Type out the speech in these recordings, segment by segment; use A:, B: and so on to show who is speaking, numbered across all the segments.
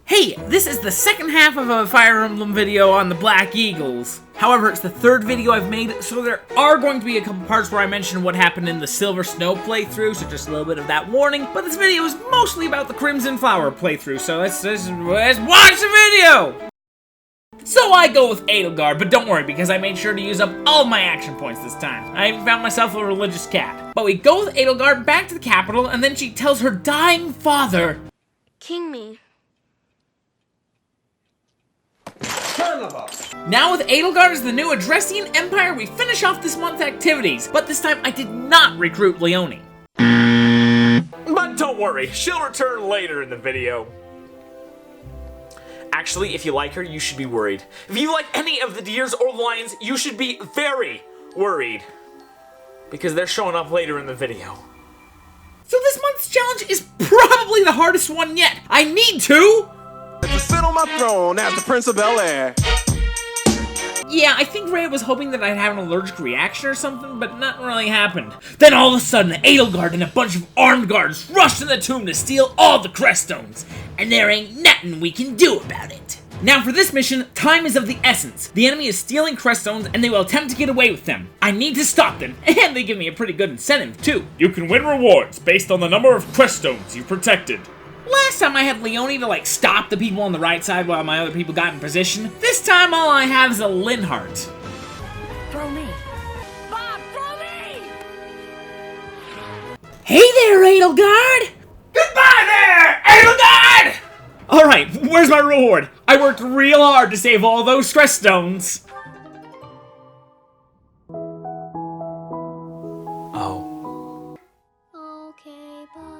A: Hey, this is the second half of a Fire Emblem video on the Black Eagles. However, it's the third video I've made, so there are going to be a couple parts where I mention what happened in the Silver Snow playthrough, so just a little bit of that warning. But this video is mostly about the Crimson Flower playthrough, so let's watch the video! So I go with Edelgard, but don't worry, because I made sure to use up all of my action points this time. I even found myself a religious cat. But we go with Edelgard back to the capital, and then she tells her dying father,
B: King me.
A: Now with Edelgard as the new Adressian Empire, we finish off this month's activities, but this time I did not recruit Leonie.
C: But don't worry, she'll return later in the video. Actually, if you like her, you should be worried. If you like any of the deers or the lions, you should be very worried. Because they're showing up later in the video.
A: So this month's challenge is probably the hardest one yet. I need to
D: sit on my throne as the Prince of Bel-Air.
A: Yeah, I think Rhea was hoping that I'd have an allergic reaction or something, but nothing really happened. Then all of a sudden, Edelgard and a bunch of armed guards rushed in the tomb to steal all the crest stones, and there ain't nothing we can do about it. Now for this mission, time is of the essence. The enemy is stealing crest stones, and they will attempt to get away with them. I need to stop them, and they give me a pretty good incentive, too.
C: You can win rewards based on the number of crest stones you've protected.
A: Last time I had Leonie to, stop the people on the right side while my other people got in position. This time all I have is a Linhardt.
B: Throw me. Bob, throw me!
A: Hey there, Edelgard! Goodbye there, Edelgard! Alright, where's my reward? I worked real hard to save all those stress stones. Oh.
B: Okay, bye.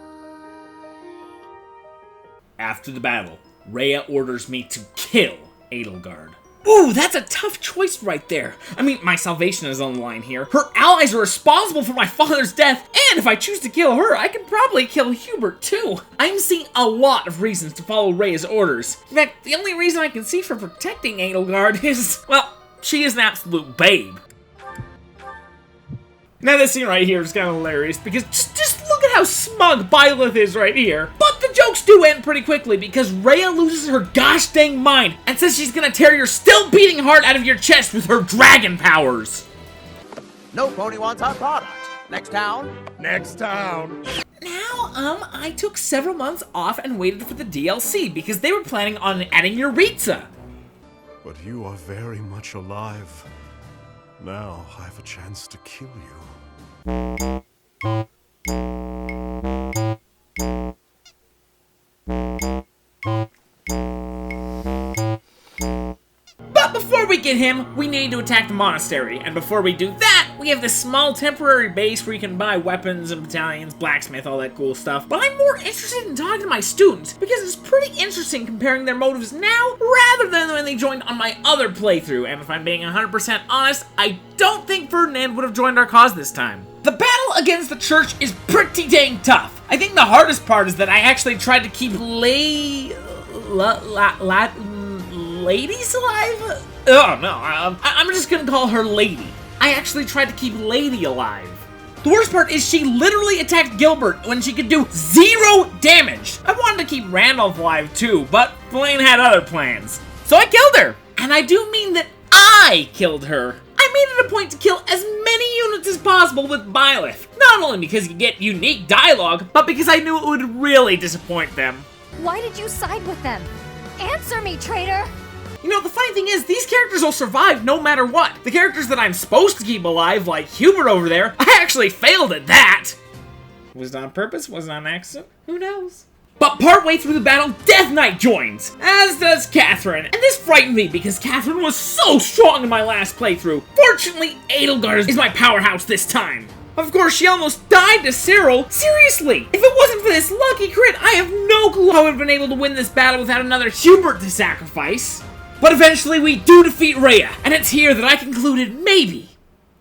A: After the battle, Rhea orders me to kill Edelgard. Ooh, that's a tough choice right there. I mean, my salvation is on the line here. Her allies are responsible for my father's death, and if I choose to kill her, I can probably kill Hubert too. I'm seeing a lot of reasons to follow Rhea's orders. In fact, the only reason I can see for protecting Edelgard is, well, she is an absolute babe. Now this scene right here is kind of hilarious, because just look at how smug Byleth is right here. But the jokes do end pretty quickly, because Rhea loses her gosh dang mind, and says she's gonna tear your still beating heart out of your chest with her dragon powers.
E: No pony wants our product. Next town?
D: Next town.
A: Now, I took several months off and waited for the DLC, because they were planning on adding Yuritsa.
D: But you are very much alive. Now I have a chance to kill you.
A: But before we get him, we need to attack the monastery, and before we do that, we have this small temporary base where you can buy weapons and battalions, blacksmith, all that cool stuff. But I'm more interested in talking to my students, because it's pretty interesting comparing their motives now, rather than when they joined on my other playthrough, and if I'm being 100% honest, I don't think Ferdinand would have joined our cause this time. The battle against the church is pretty dang tough. I think the hardest part is that I actually tried to keep ladies alive? Oh no, I'm just gonna call her Lady. I actually tried to keep Lady alive. The worst part is she literally attacked Gilbert when she could do 0 damage. I wanted to keep Randolph alive too, but Blaine had other plans. So I killed her. And I do mean that I killed her. I made it a point to kill as many units as possible with Byleth. Not only because you get unique dialogue, but because I knew it would really disappoint them.
B: Why did you side with them? Answer me, traitor!
A: You know, the funny thing is, these characters will survive no matter what. The characters that I'm supposed to keep alive, like Hubert over there, I actually failed at that. Was it on purpose? Was it on accident? Who knows? But partway through the battle, Death Knight joins, as does Catherine. And this frightened me because Catherine was so strong in my last playthrough. Fortunately, Edelgard is my powerhouse this time. Of course, she almost died to Cyril. Seriously, if it wasn't for this lucky crit, I have no clue how I would have been able to win this battle without another Hubert to sacrifice. But eventually we do defeat Rhea, and it's here that I concluded maybe,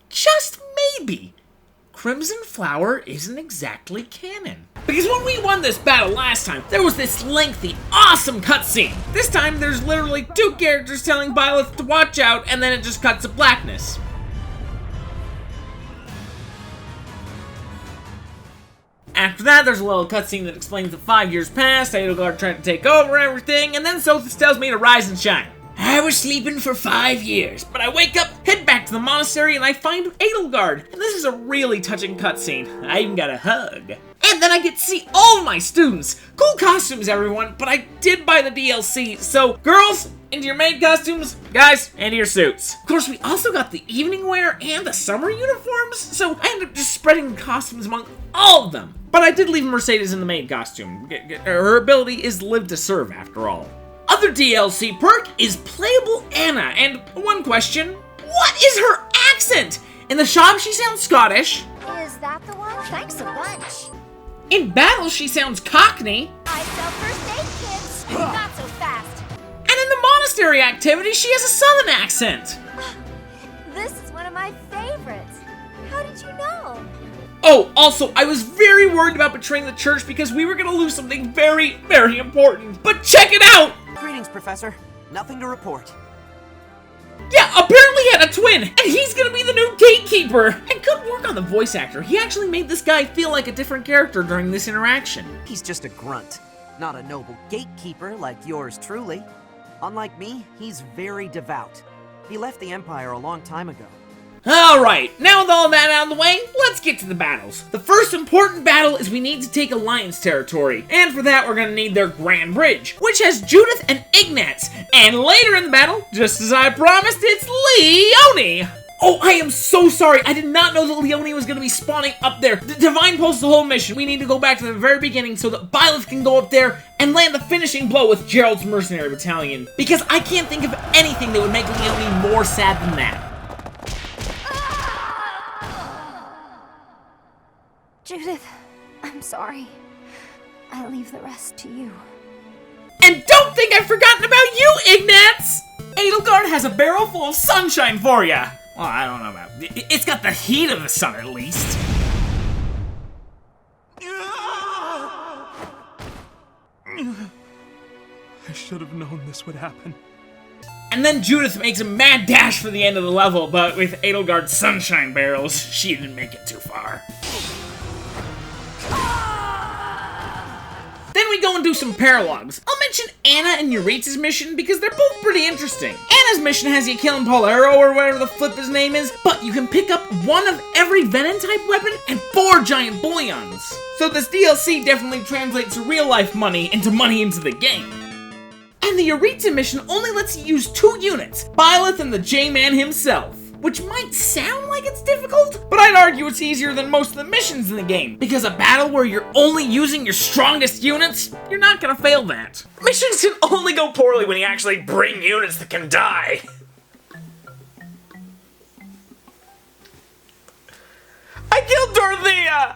A: just maybe, Crimson Flower isn't exactly canon. Because when we won this battle last time, there was this lengthy, awesome cutscene. This time there's literally 2 characters telling Byleth to watch out, and then it just cuts to blackness. After that, there's a little cutscene that explains that 5 years passed, Edelgard tried to take over everything, and then Sothis tells me to rise and shine. I was sleeping for 5 years, but I wake up, head back to the monastery, and I find Edelgard. And this is a really touching cutscene. I even got a hug. And then I get to see all my students. Cool costumes, everyone, but I did buy the DLC, so girls, into your maid costumes, guys, into your suits. Of course, we also got the evening wear and the summer uniforms, so I ended up just spreading the costumes among all of them. But I did leave Mercedes in the maid costume. Her ability is live to serve, after all. Other DLC perk is Playable Anna, and one question, what is her accent? In the shop, she sounds Scottish.
B: Is that the one? Thanks a bunch.
A: In battle, she sounds Cockney.
B: I sell first aid kits. Not so fast.
A: And in the monastery activity, she has a southern accent.
B: This is one of my favorites. How did you know?
A: Oh, also, I was very worried about betraying the church because we were gonna lose something very, very important. But check it out!
E: Greetings, Professor. Nothing to report.
A: Yeah, apparently he had a twin, and he's gonna be the new gatekeeper! And good work on the voice actor. He actually made this guy feel like a different character during this interaction.
E: He's just a grunt, not a noble gatekeeper like yours truly. Unlike me, he's very devout. He left the Empire a long time ago.
A: Alright, now with all that out of the way, let's get to the battles. The first important battle is we need to take Alliance territory, and for that we're gonna need their Grand Bridge, which has Judith and Ignatz, and later in the battle, just as I promised, it's Leone! Oh, I am so sorry, I did not know that Leone was gonna be spawning up there. The Divine Pulse is the whole mission. We need to go back to the very beginning so that Byleth can go up there and land the finishing blow with Gerald's Mercenary Battalion, because I can't think of anything that would make Leone more sad than that.
B: Judith, I'm sorry. I'll leave the rest to you.
A: And don't think I've forgotten about you, Ignatz! Edelgard has a barrel full of sunshine for ya! Well, I don't know about it. It's got the heat of the sun, at least.
F: I should have known this would happen.
A: And then Judith makes a mad dash for the end of the level, but with Edelgard's sunshine barrels, she didn't make it too far. Then we go and do some Paralogues. I'll mention Anna and Euritza's mission because they're both pretty interesting. Anna's mission has you killing Polaro or whatever the flip his name is, but you can pick up one of every Venom-type weapon and 4 giant bullions. So this DLC definitely translates real-life money into the game. And the Euritza mission only lets you use 2 units, Byleth and the J-Man himself. Which might sound like it's difficult, but I'd argue it's easier than most of the missions in the game, because a battle where you're only using your strongest units, you're not gonna fail that.
C: Missions can only go poorly when you actually bring units that can die. I killed Dorothea!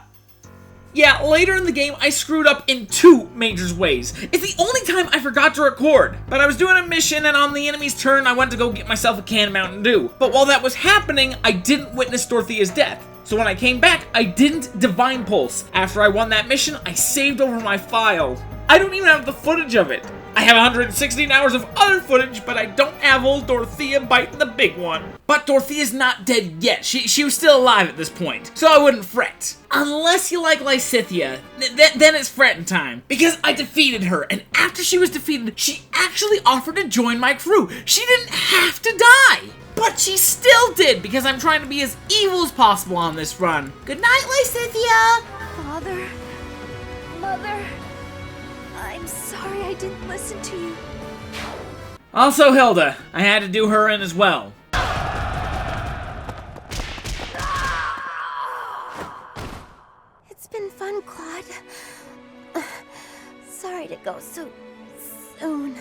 A: Yeah, later in the game, I screwed up in 2 major ways. It's the only time I forgot to record. But I was doing a mission, and on the enemy's turn, I went to go get myself a can of Mountain Dew. But while that was happening, I didn't witness Dorothea's death. So when I came back, I didn't Divine Pulse. After I won that mission, I saved over my file. I don't even have the footage of it. I have 116 hours of other footage, but I don't have old Dorothea biting the big one. But Dorothea's not dead yet. She was still alive at this point, so I wouldn't fret. Unless you like Lysithea, then it's fretting time. Because I defeated her, and after she was defeated, she actually offered to join my crew. She didn't have to die. But she still did, because I'm trying to be as evil as possible on this run. Good night, Lysithea!
B: Father, Mother, I'm sorry I didn't listen to you.
A: Also Hilda, I had to do her in as well.
B: It's been fun, Claude. Sorry to go so soon.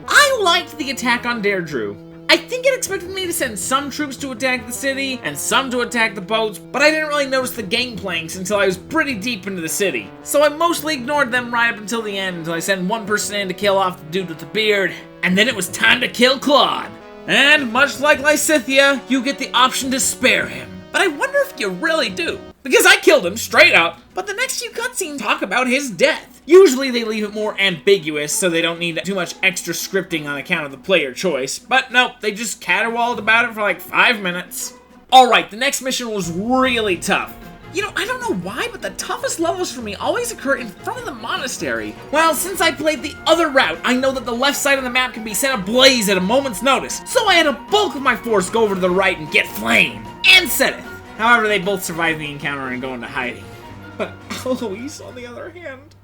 A: I liked the attack on Deirdre. I think it expected me to send some troops to attack the city, and some to attack the boats, but I didn't really notice the gangplanks until I was pretty deep into the city. So I mostly ignored them right up until the end, until I sent one person in to kill off the dude with the beard, and then it was time to kill Claude. And much like Lysithea, you get the option to spare him. But I wonder if you really do. Because I killed him straight up, but the next few cutscenes talk about his death. Usually they leave it more ambiguous so they don't need too much extra scripting on account of the player choice, but nope, they just caterwauled about it for like 5 minutes. Alright, the next mission was really tough. You know, I don't know why, but the toughest levels for me always occur in front of the monastery. Well, since I played the other route, I know that the left side of the map can be set ablaze at a moment's notice, so I had a bulk of my force go over to the right and get Flame and Seteth. However, they both survive the encounter and go into hiding. But Eloise, on the other hand...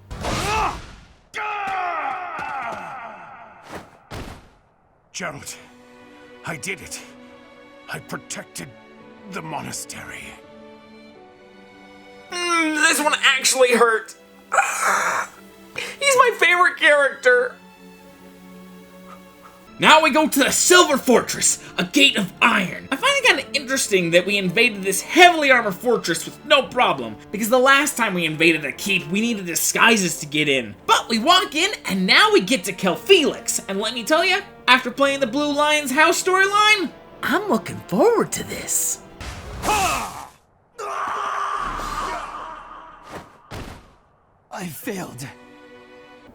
D: Gerald, I did it. I protected the monastery.
C: This one actually hurt. He's my favorite character.
A: Now we go to the Silver Fortress, a gate of iron. I find it kind of interesting that we invaded this heavily armored fortress with no problem, because the last time we invaded a keep, we needed disguises to get in. But we walk in, and now we get to kill Felix. And let me tell you, after playing the Blue Lion's house storyline, I'm looking forward to this.
E: I failed.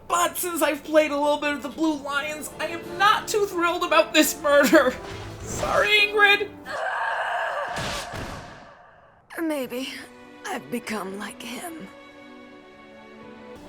A: But since I've played a little bit of the Blue Lions, I am not too thrilled about this murder. Sorry, Ingrid.
B: Maybe I've become like him.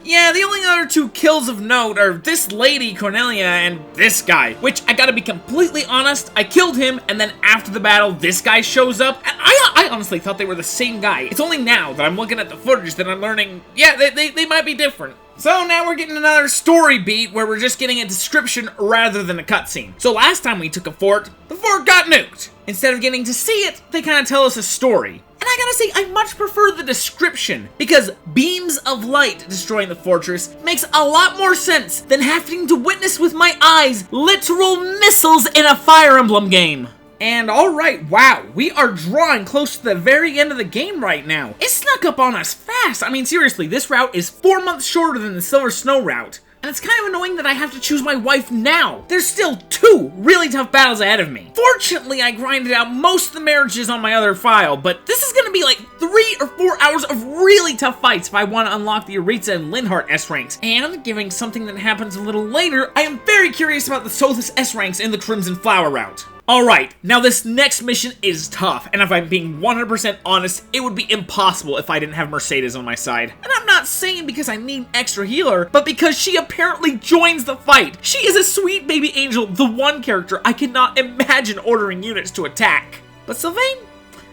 A: Yeah, the only other two kills of note are this lady, Cornelia, and this guy. Which, I gotta be completely honest, I killed him, and then after the battle, this guy shows up, and I honestly thought they were the same guy. It's only now that I'm looking at the footage that I'm learning, yeah, they might be different. So now we're getting another story beat where we're just getting a description rather than a cutscene. So last time we took a fort, the fort got nuked. Instead of getting to see it, they kind of tell us a story. And I gotta say, I much prefer the description, because beams of light destroying the fortress makes a lot more sense than having to witness with my eyes literal missiles in a Fire Emblem game. And alright, wow, we are drawing close to the very end of the game right now. It snuck up on us fast. I mean, seriously, this route is 4 months shorter than the Silver Snow route. And it's kind of annoying that I have to choose my wife now. There's still 2 really tough battles ahead of me. Fortunately, I grinded out most of the marriages on my other file, but this is gonna be like 3 or 4 hours of really tough fights if I want to unlock the Aritza and Linhardt S ranks. And, given something that happens a little later, I am very curious about the Sothis S ranks in the Crimson Flower route. Alright, now this next mission is tough, and if I'm being 100% honest, it would be impossible if I didn't have Mercedes on my side. And I'm not saying because I need an extra healer, but because she apparently joins the fight. She is a sweet baby angel, the one character I cannot imagine ordering units to attack. But Sylvain?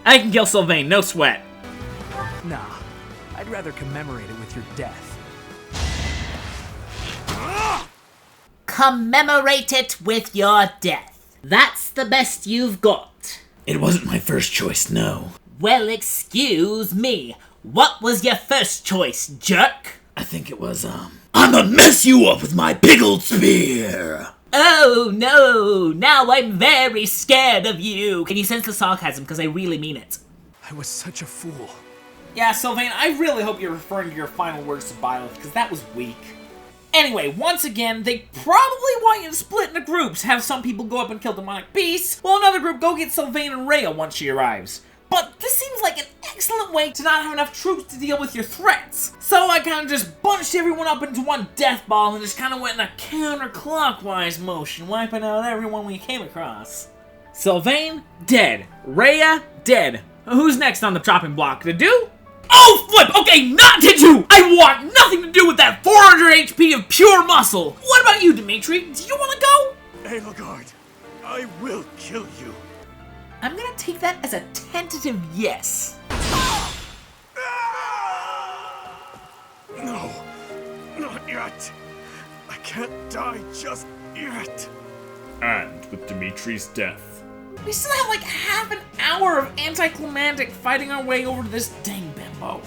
A: I can kill Sylvain, no sweat.
E: Nah, I'd rather commemorate it with your death.
G: Commemorate it with your death. That's the best you've got.
A: It wasn't my first choice, no.
G: Well, excuse me. What was your first choice, jerk?
A: I think it was, I'ma mess you up with my pickled spear!
G: Oh, no. Now I'm very scared of you. Can you sense the sarcasm? Because I really mean it.
F: I was such a fool.
A: Yeah, Sylvain, I really hope you're referring to your final words to Byleth, because that was weak. Anyway, once again, they probably want you to split into groups, have some people go up and kill demonic beasts, while another group go get Sylvain and Rhea once she arrives. But this seems like an excellent way to not have enough troops to deal with your threats. So I kind of just bunched everyone up into one death ball and just kind of went in a counterclockwise motion, wiping out everyone we came across. Sylvain, dead. Rhea, dead. Who's next on the chopping block? To do? Oh, flip! Okay, not to do! I want nothing to do with that 400 HP of pure muscle! What about you, Dimitri? Do you want to go?
D: Edelgard, I will kill you.
A: I'm gonna take that as a tentative yes.
D: No, not yet. I can't die just yet.
F: And with Dimitri's death,
A: We still have like half an hour of anticlimactic fighting our way over to this dang bimbo.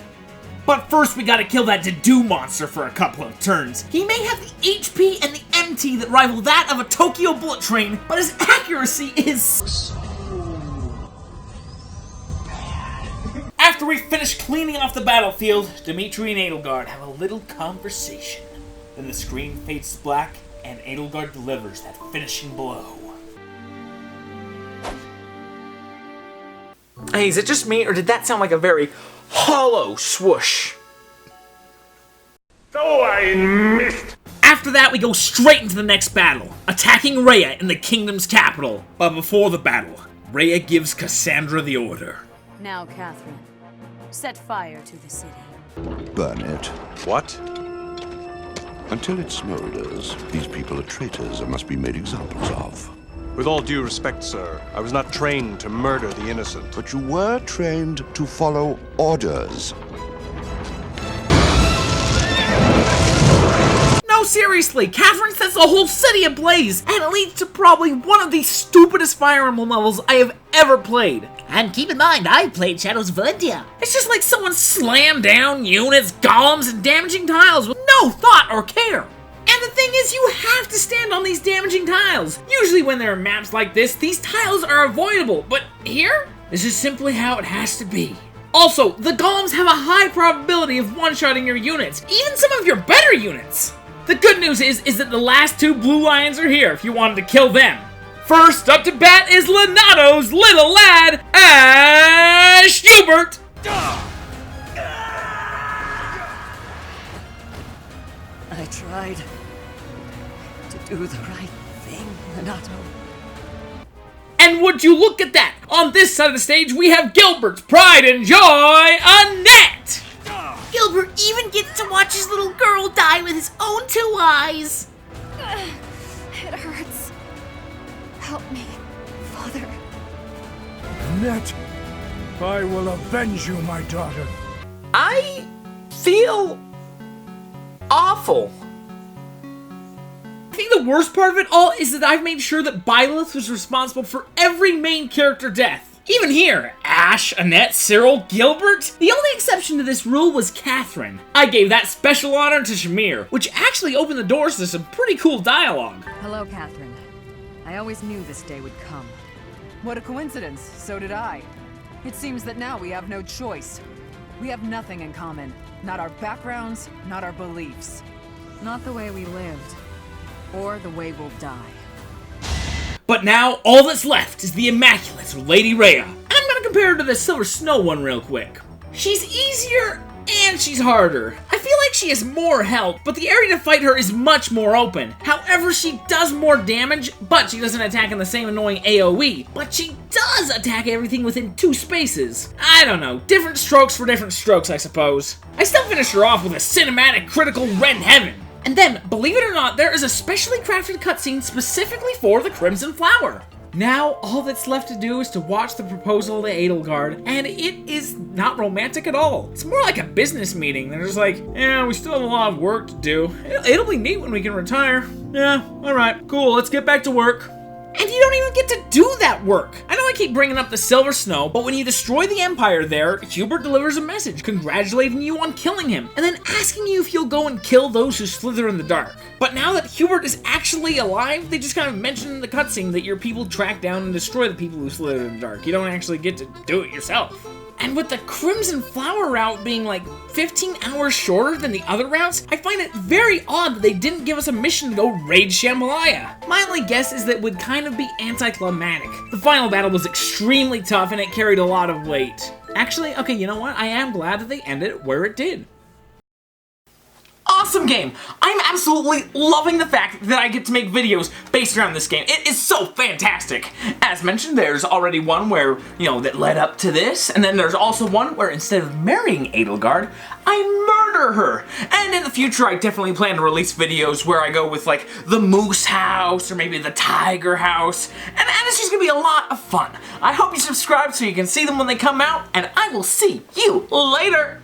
A: But first we gotta kill that Dedue monster for a couple of turns. He may have the HP and the MT that rival that of a Tokyo bullet train, but his accuracy is so bad. After we finish cleaning off the battlefield, Dimitri and Edelgard have a little conversation. Then the screen fades to black and Edelgard delivers that finishing blow.
C: Hey, is it just me, or did that sound like a very hollow swoosh?
D: Oh, I missed.
A: After that, we go straight into the next battle, attacking Rhea in the kingdom's capital. But before the battle, Rhea gives Cassandra the order.
B: Now, Catherine, set fire to the city.
H: Burn it.
D: What?
H: Until it smolders, these people are traitors and must be made examples of.
D: With all due respect, sir, I was not trained to murder the innocent.
H: But you were trained to follow orders.
A: No, seriously, Catherine sets the whole city ablaze, and it leads to probably one of the stupidest Fire Emblem levels I have ever played.
G: And keep in mind, I played Shadows of Valentia.
A: It's just like someone slammed down units, golems, and damaging tiles with no thought or care. And the thing is, you have to stand on these damaging tiles. Usually when there are maps like this, these tiles are avoidable, but here, this is simply how it has to be. Also, the golems have a high probability of one-shotting your units, even some of your better units. The good news is that the last two blue lions are here if you wanted to kill them. First up to bat is Lenato's little lad, Ash Hubert.
E: I tried to do the right thing, Lenato.
A: And would you look at that? On this side of the stage, we have Gilbert's pride and joy, Annette.
G: Gilbert even gets to watch his little girl die with his own 2 eyes.
B: It hurts. Help me, Father.
F: Annette, I will avenge you, my daughter.
C: I feel awful.
A: I think the worst part of it all is that I've made sure that Byleth was responsible for every main character death. Even here, Ash, Annette, Cyril, Gilbert. The only exception to this rule was Catherine. I gave that special honor to Shamir, which actually opened the doors to some pretty cool dialogue.
I: Hello, Catherine. I always knew this day would come. What a coincidence, so did I. It seems that now we have no choice. We have nothing in common. Not our backgrounds, not our beliefs. Not the way we lived, or the way we'll die.
A: But now, all that's left is the Immaculate, or Lady Rhea. And I'm gonna compare her to the Silver Snow one real quick. She's easier, and she's harder. I feel like she has more health, but the area to fight her is much more open. However, she does more damage, but she doesn't attack in the same annoying AoE. But she does attack everything within 2 spaces. I don't know, different strokes for different strokes, I suppose. I still finish her off with a cinematic critical Red Heaven. And then, believe it or not, there is a specially crafted cutscene specifically for the Crimson Flower. Now, all that's left to do is to watch the proposal to Edelgard, and it is not romantic at all. It's more like a business meeting. They're just like, yeah, we still have a lot of work to do. It'll be neat when we can retire. Yeah, alright, cool, let's get back to work. And you don't even get to do that work. I know I keep bringing up the Silver Snow, but when you destroy the Empire there, Hubert delivers a message congratulating you on killing him, and then asking you if you'll go and kill those who slither in the dark. But now that Hubert is actually alive, they just kind of mention in the cutscene that your people track down and destroy the people who slither in the dark. You don't actually get to do it yourself. And with the Crimson Flower route being like 15 hours shorter than the other routes, I find it very odd that they didn't give us a mission to go raid Shambhalaya. My only guess is that it would kind of be anticlimactic. The final battle was extremely tough and it carried a lot of weight. Actually, okay, you know what? I am glad that they ended it where it did. Awesome game! I'm absolutely loving the fact that I get to make videos based around this game. It is so fantastic! As mentioned, there's already one where, that led up to this, and then there's also one where instead of marrying Edelgard, I murder her! And in the future, I definitely plan to release videos where I go with, like, the moose house, or maybe the tiger house, and it's just gonna be a lot of fun. I hope you subscribe so you can see them when they come out, and I will see you later!